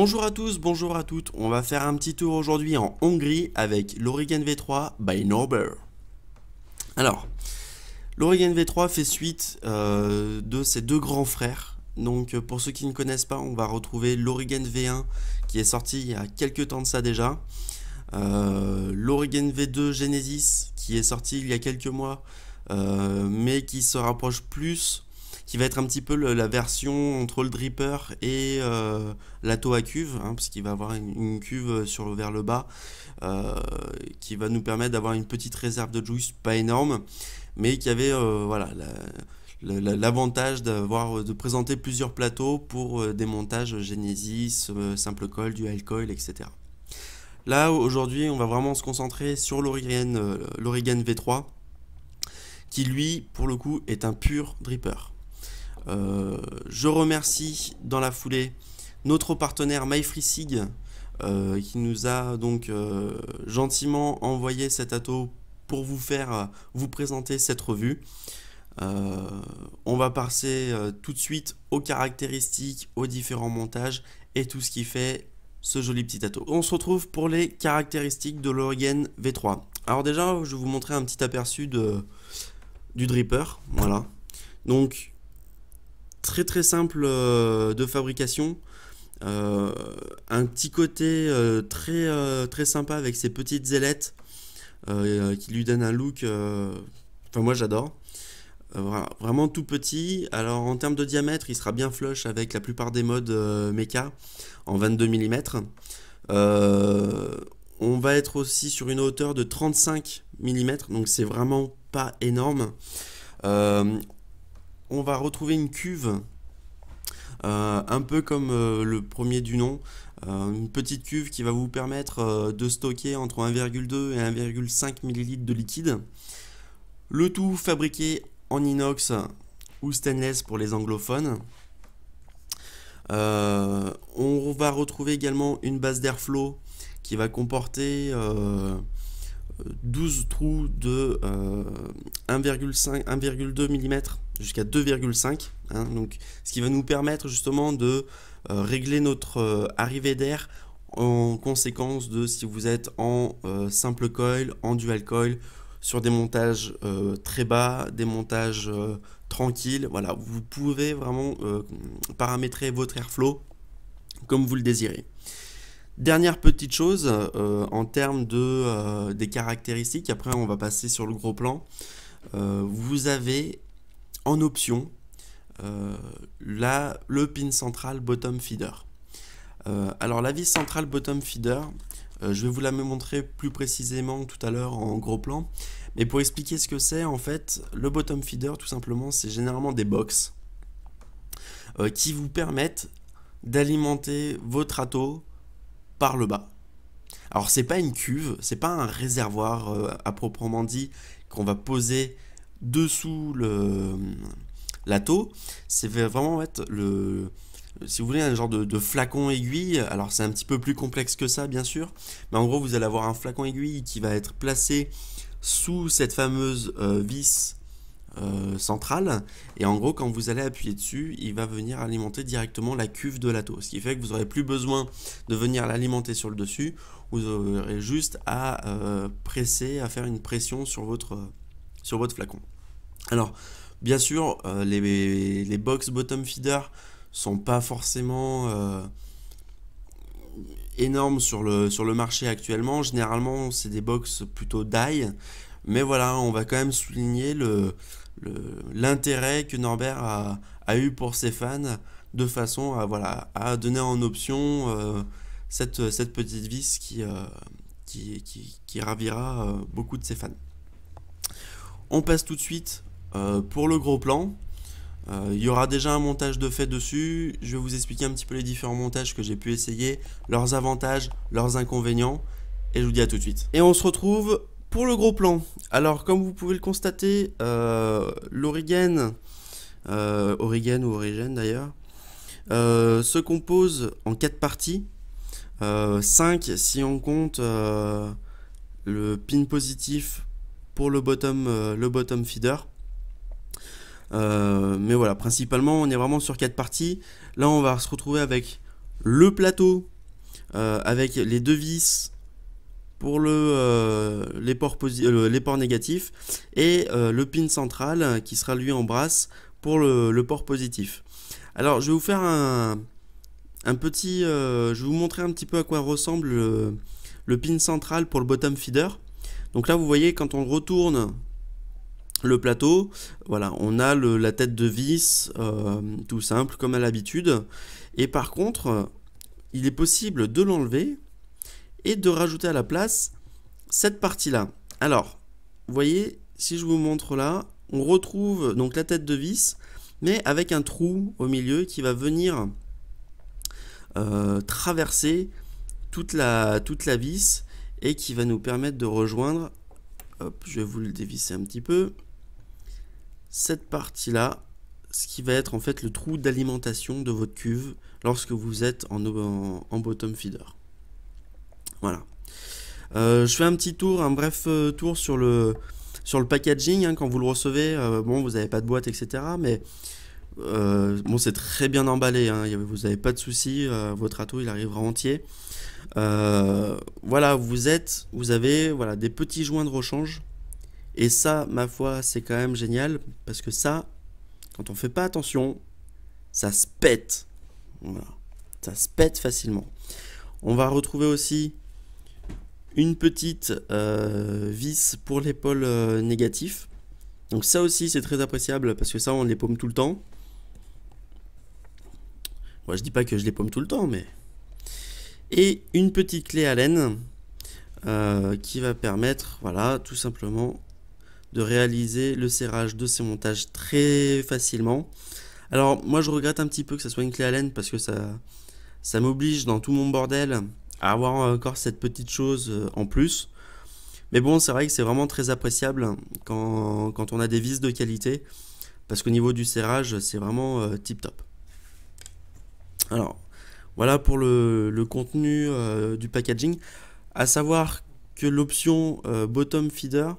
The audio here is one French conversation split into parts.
Bonjour à tous, bonjour à toutes, on va faire un petit tour aujourd'hui en Hongrie avec l'Aurigen V3 by Norbert. Alors, l'Aurigen V3 fait suite de ses deux grands frères. Donc pour ceux qui ne connaissent pas, on va retrouver l'Aurigen V1 qui est sorti il y a quelques temps de ça déjà. L'Aurigen V2 Genesis qui est sorti il y a quelques mois, mais qui se rapproche plus, qui va être un petit peu la version entre le dripper et l'atto à cuve, hein, parce qu'il va avoir une cuve vers le bas, qui va nous permettre d'avoir une petite réserve de juice, pas énorme, mais qui avait voilà, l'avantage de présenter plusieurs plateaux pour des montages Genesis, simple coil, dual coil, etc. Là, aujourd'hui, on va vraiment se concentrer sur l'Aurigen V3, qui lui, pour le coup, est un pur dripper. Je remercie dans la foulée notre partenaire MyFreeSig, qui nous a donc gentiment envoyé cet atto pour vous présenter cette revue. On va passer tout de suite aux caractéristiques, aux différents montages et tout ce qui fait ce joli petit atto. On se retrouve pour les caractéristiques de l'Aurigen V3. Alors déjà, je vais vous montrer un petit aperçu du dripper. Voilà. Donc, très simple de fabrication. Un petit côté très sympa avec ses petites ailettes qui lui donnent un look. Enfin, moi j'adore. Voilà, vraiment tout petit. Alors en termes de diamètre, il sera bien flush avec la plupart des modes mecha en 22 mm. On va être aussi sur une hauteur de 35 mm, donc c'est vraiment pas énorme. On va retrouver une cuve, un peu comme le premier du nom, une petite cuve qui va vous permettre de stocker entre 1,2 et 1,5 ml de liquide. Le tout fabriqué en inox ou stainless pour les anglophones. On va retrouver également une base d'airflow qui va comporter 12 trous de 1,2 mm jusqu'à 2,5, hein, donc ce qui va nous permettre justement de régler notre arrivée d'air en conséquence de si vous êtes en simple coil, en dual coil, sur des montages très bas, des montages tranquilles. Voilà, vous pouvez vraiment paramétrer votre airflow comme vous le désirez. Dernière petite chose en termes des caractéristiques, après on va passer sur le gros plan. Vous avez en option le pin central bottom feeder. Alors la vis centrale bottom feeder, je vais vous la montrer plus précisément tout à l'heure en gros plan, mais pour expliquer ce que c'est, en fait, le bottom feeder, tout simplement, c'est généralement des box qui vous permettent d'alimenter votre atto par le bas. Alors c'est pas une cuve, c'est pas un réservoir à proprement dit qu'on va poser dessous l'atto, c'est vraiment être si vous voulez, un genre de flacon aiguille. Alors c'est un petit peu plus complexe que ça bien sûr, mais en gros vous allez avoir un flacon aiguille qui va être placé sous cette fameuse vis centrale, et en gros quand vous allez appuyer dessus, il va venir alimenter directement la cuve de l'atto, ce qui fait que vous n'aurez plus besoin de venir l'alimenter sur le dessus, vous aurez juste à presser, à faire une pression sur votre flacon. Alors bien sûr les box bottom feeder sont pas forcément énormes sur le marché actuellement. Généralement c'est des box plutôt die, mais voilà, on va quand même souligner l'intérêt que Norbert a eu pour ses fans, de façon à donner en option cette petite vis qui ravira beaucoup de ses fans. On passe tout de suite pour le gros plan. Il y aura déjà un montage de fait dessus. Je vais vous expliquer un petit peu les différents montages que j'ai pu essayer, leurs avantages, leurs inconvénients, et je vous dis à tout de suite. Et on se retrouve pour le gros plan. Alors comme vous pouvez le constater, l'Aurigen, Aurigen ou Origen d'ailleurs, se compose en 4 parties, 5 si on compte le pin positif pour le bottom feeder. Mais voilà, principalement on est vraiment sur 4 parties. Là on va se retrouver avec le plateau avec les deux vis pour les ports négatifs et le pin central qui sera lui en brasse pour le port positif. Alors je vais vous faire je vais vous montrer un petit peu à quoi ressemble le pin central pour le bottom feeder. Donc là vous voyez quand on retourne le plateau, voilà, on a la tête de vis tout simple comme à l'habitude. Et par contre, il est possible de l'enlever et de rajouter à la place cette partie-là. Alors, vous voyez, si je vous montre là, on retrouve donc la tête de vis, mais avec un trou au milieu qui va venir traverser toute la vis et qui va nous permettre de rejoindre, hop, je vais vous le dévisser un petit peu, cette partie-là, ce qui va être en fait le trou d'alimentation de votre cuve lorsque vous êtes en bottom feeder. Voilà. Je fais un petit tour, un bref tour sur le packaging, hein, quand vous le recevez. Bon, vous n'avez pas de boîte, etc. Mais bon, c'est très bien emballé, hein, vous n'avez pas de souci, votre râteau il arrivera entier. Voilà, vous avez voilà, des petits joints de rechange. Et ça, ma foi, c'est quand même génial, parce que ça, quand on fait pas attention, ça se pète. Voilà. Ça se pète facilement. On va retrouver aussi une petite vis pour l'épaule négatif. Donc ça aussi, c'est très appréciable, parce que ça, on les paume tout le temps. Moi, je dis pas que je les paume tout le temps, mais... Et une petite clé Allen qui va permettre, voilà, tout simplement de réaliser le serrage de ces montages très facilement. Alors moi je regrette un petit peu que ça soit une clé Allen parce que ça m'oblige dans tout mon bordel à avoir encore cette petite chose en plus. Mais bon, c'est vrai que c'est vraiment très appréciable quand on a des vis de qualité, parce qu'au niveau du serrage c'est vraiment tip top. Alors voilà pour le contenu du packaging. À savoir que l'option bottom feeder,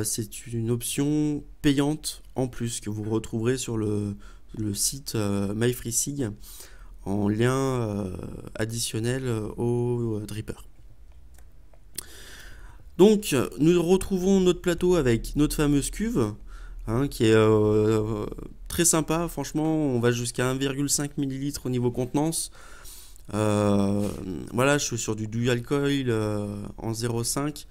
c'est une option payante en plus que vous retrouverez sur le site MyFreeSig en lien additionnel au dripper. Donc nous retrouvons notre plateau avec notre fameuse cuve, hein, qui est très sympa. Franchement, on va jusqu'à 1,5 ml au niveau contenance. Voilà, je suis sur du dual coil en 0,5.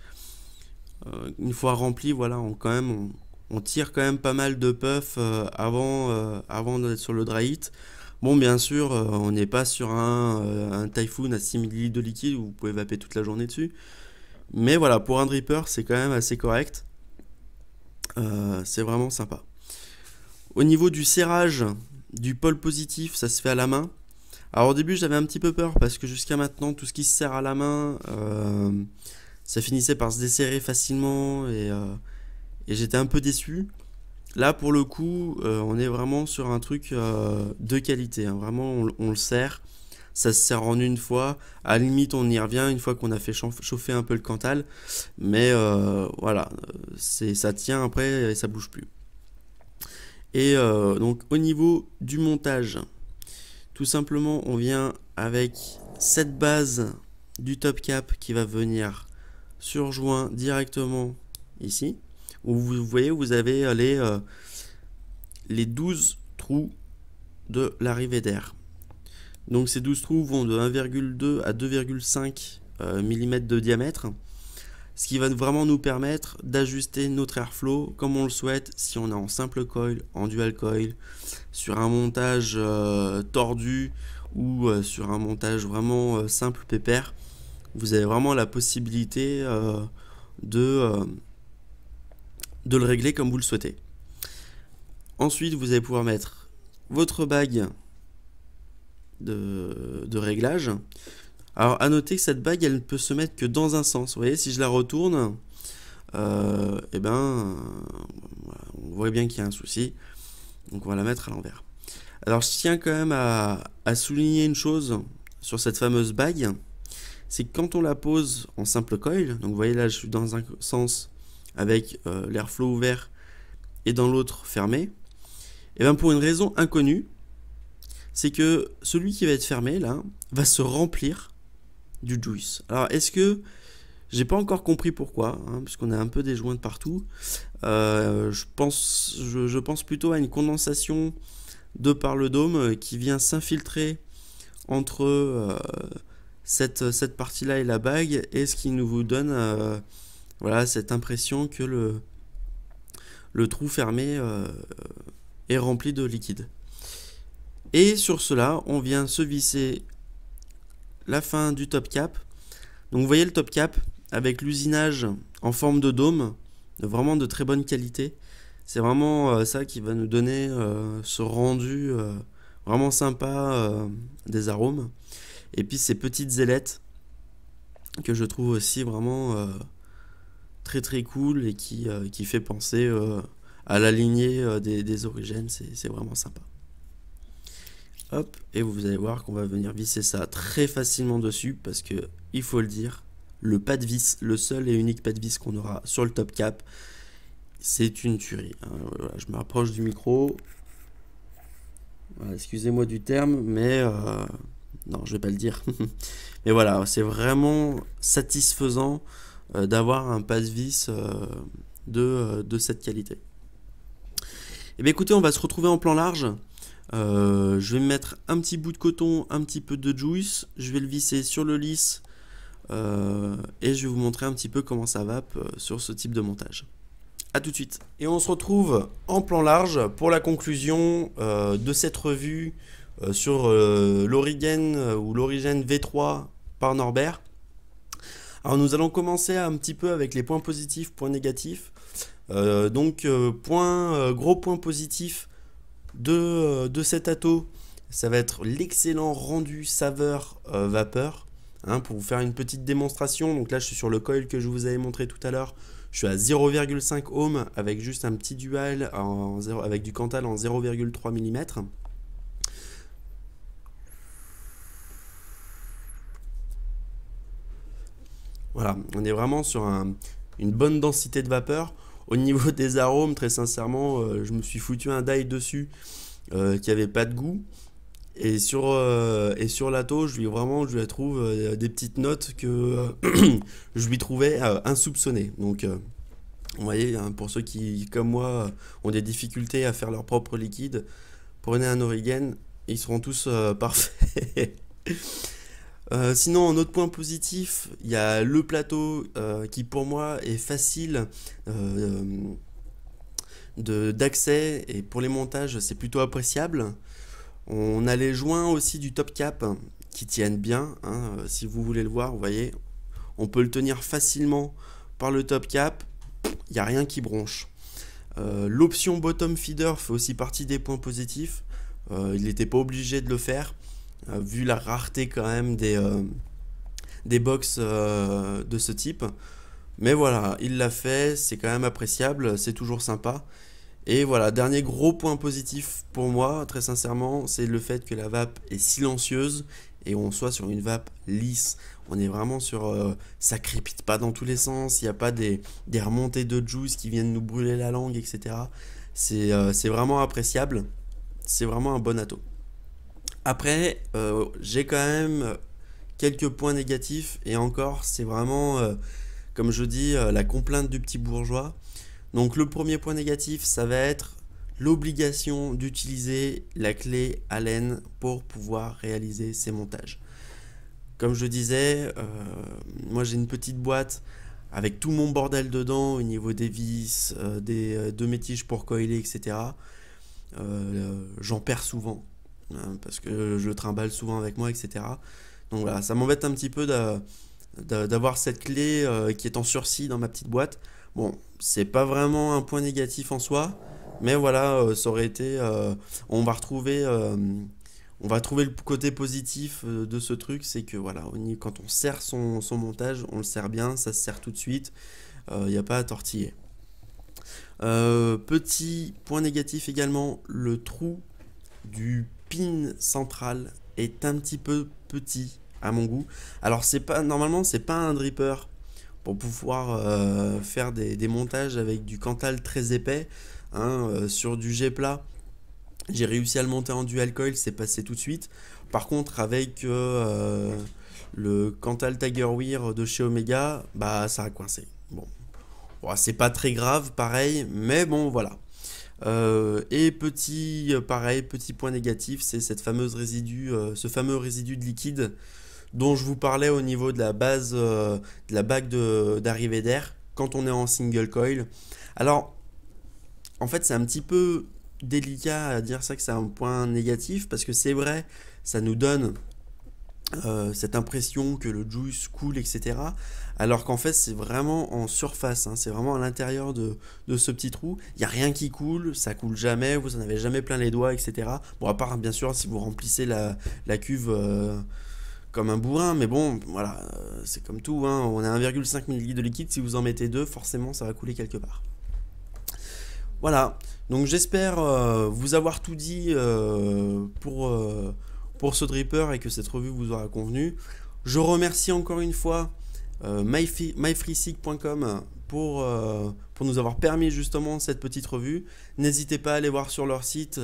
Une fois rempli, voilà, on tire quand même pas mal de puff avant d'être sur le dry hit. Bon, bien sûr, on n'est pas sur un Typhoon à 6 ml de liquide où vous pouvez vaper toute la journée dessus. Mais voilà, pour un dripper, c'est quand même assez correct. C'est vraiment sympa. Au niveau du serrage du pôle positif, ça se fait à la main. Alors au début, j'avais un petit peu peur parce que jusqu'à maintenant, tout ce qui se serre à la main, ça finissait par se desserrer facilement et j'étais un peu déçu. Là, pour le coup, on est vraiment sur un truc de qualité, hein. Vraiment, on le serre. Ça se serre en une fois. À la limite, on y revient une fois qu'on a fait chauffer un peu le Cantal. Mais voilà, ça tient après et ça bouge plus. Et donc, au niveau du montage, tout simplement, on vient avec cette base du top cap qui va venir surjoint directement ici. Où vous voyez, vous avez les 12 trous de l'arrivée d'air. Donc ces 12 trous vont de 1,2 à 2,5 mm de diamètre, ce qui va vraiment nous permettre d'ajuster notre airflow comme on le souhaite, si on est en simple coil, en dual coil, sur un montage tordu ou sur un montage vraiment simple pépère. Vous avez vraiment la possibilité de le régler comme vous le souhaitez. Ensuite, vous allez pouvoir mettre votre bague de réglage. Alors à noter que cette bague, elle ne peut se mettre que dans un sens. Vous voyez, si je la retourne, et ben voilà, on voit bien qu'il y a un souci. Donc on va la mettre à l'envers. Alors je tiens quand même à souligner une chose sur cette fameuse bague, c'est que quand on la pose en simple coil, donc vous voyez là je suis dans un sens avec l'airflow ouvert et dans l'autre fermé, et bien pour une raison inconnue, c'est que celui qui va être fermé là va se remplir du juice. Alors est-ce que j'ai pas encore compris pourquoi, hein, puisqu'on a un peu des joints de partout. Je pense plutôt à une condensation de par le dôme qui vient s'infiltrer entre cette partie-là et la bague, et ce qui nous vous donne voilà, cette impression que le trou fermé est rempli de liquide. Et sur cela, on vient se visser la fin du top cap. Donc vous voyez le top cap avec l'usinage en forme de dôme, vraiment de très bonne qualité. C'est vraiment ça qui va nous donner ce rendu vraiment sympa des arômes. Et puis ces petites ailettes que je trouve aussi vraiment très très cool et qui fait penser à la lignée des origines. C'est vraiment sympa. Hop, et vous allez voir qu'on va venir visser ça très facilement dessus parce que, il faut le dire, le pas de vis, le seul et unique pas de vis qu'on aura sur le top cap, c'est une tuerie. Voilà, je me rapproche du micro. Voilà, excusez-moi du terme, mais non, je vais pas le dire. Mais voilà, c'est vraiment satisfaisant d'avoir un pas de vis de cette qualité. Et bien écoutez, on va se retrouver en plan large. Je vais mettre un petit bout de coton, un petit peu de juice, je vais le visser sur le lisse et je vais vous montrer un petit peu comment ça va sur ce type de montage. A tout de suite. Et on se retrouve en plan large pour la conclusion de cette revue sur l'Origine ou l'Origine V3 par Norbert. Alors nous allons commencer un petit peu avec les points positifs, points négatifs. Gros point positif de cet atto, ça va être l'excellent rendu saveur vapeur. Hein, pour vous faire une petite démonstration, donc là je suis sur le coil que je vous avais montré tout à l'heure. Je suis à 0,5 ohm avec juste un petit dual avec du Cantal en 0,3 mm. Voilà, on est vraiment sur une bonne densité de vapeur. Au niveau des arômes, très sincèrement, je me suis foutu un die dessus qui avait pas de goût. Et sur l'atto, je lui trouve des petites notes que je lui trouvais insoupçonnées. Donc, vous voyez, hein, pour ceux qui, comme moi, ont des difficultés à faire leur propre liquide, prenez un Origine, ils seront tous parfaits. Sinon, un autre point positif, il y a le plateau qui pour moi est facile d'accès et pour les montages c'est plutôt appréciable. On a les joints aussi du top cap qui tiennent bien, hein, si vous voulez le voir, vous voyez, on peut le tenir facilement par le top cap, il n'y a rien qui bronche. L'option bottom feeder fait aussi partie des points positifs, il n'était pas obligé de le faire. Vu la rareté quand même des box de ce type. Mais voilà, il l'a fait, c'est quand même appréciable, c'est toujours sympa. Et voilà, dernier gros point positif pour moi, très sincèrement, c'est le fait que la vape est silencieuse et on soit sur une vape lisse. On est vraiment sur... ça crépite pas dans tous les sens, il n'y a pas des remontées de juice qui viennent nous brûler la langue, etc. C'est vraiment appréciable, c'est vraiment un bon atto. Après, j'ai quand même quelques points négatifs et encore, c'est vraiment, comme je dis, la complainte du petit bourgeois. Donc le premier point négatif, ça va être l'obligation d'utiliser la clé Allen pour pouvoir réaliser ces montages. Comme je disais, moi j'ai une petite boîte avec tout mon bordel dedans au niveau des vis, de mes tiges pour coiler, etc. J'en perds souvent. Parce que je trimballe souvent avec moi, etc. Donc voilà, ça m'embête un petit peu d'avoir cette clé qui est en sursis dans ma petite boîte. Bon, c'est pas vraiment un point négatif en soi, mais voilà, ça aurait été... on va retrouver le côté positif de ce truc, c'est que voilà, quand on serre son montage, on le serre bien, ça se serre tout de suite, il n'y a pas à tortiller. Petit point négatif également, le trou du pin central est un petit peu petit à mon goût. Alors normalement c'est pas un dripper pour pouvoir faire des montages avec du Cantal très épais, hein, sur du G plat. J'ai réussi à le monter en dual coil, c'est passé tout de suite. Par contre, avec le Cantal Tiger Wear de chez Omega, bah ça a coincé. Bon, c'est pas très grave, pareil, mais bon, voilà. Et pareil, petit point négatif, c'est ce fameux résidu de liquide dont je vous parlais au niveau de la base, de la bague d'arrivée d'air quand on est en single coil. Alors, en fait, c'est un petit peu délicat à dire ça que c'est un point négatif parce que c'est vrai, ça nous donne cette impression que le juice coule, etc. Alors qu'en fait, c'est vraiment en surface, hein, c'est vraiment à l'intérieur de ce petit trou. Il n'y a rien qui coule, ça coule jamais, vous en avez jamais plein les doigts, etc. Bon, à part bien sûr si vous remplissez la cuve comme un bourrin, mais bon, voilà, c'est comme tout, hein, on a 1,5 ml de liquide, si vous en mettez 2, forcément ça va couler quelque part. Voilà, donc j'espère vous avoir tout dit pour ce dripper et que cette revue vous aura convenu. Je remercie encore une fois myfreesig.com pour nous avoir permis justement cette petite revue. N'hésitez pas à aller voir sur leur site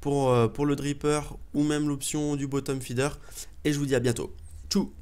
pour le dripper ou même l'option du bottom feeder. Et je vous dis à bientôt. Tchou!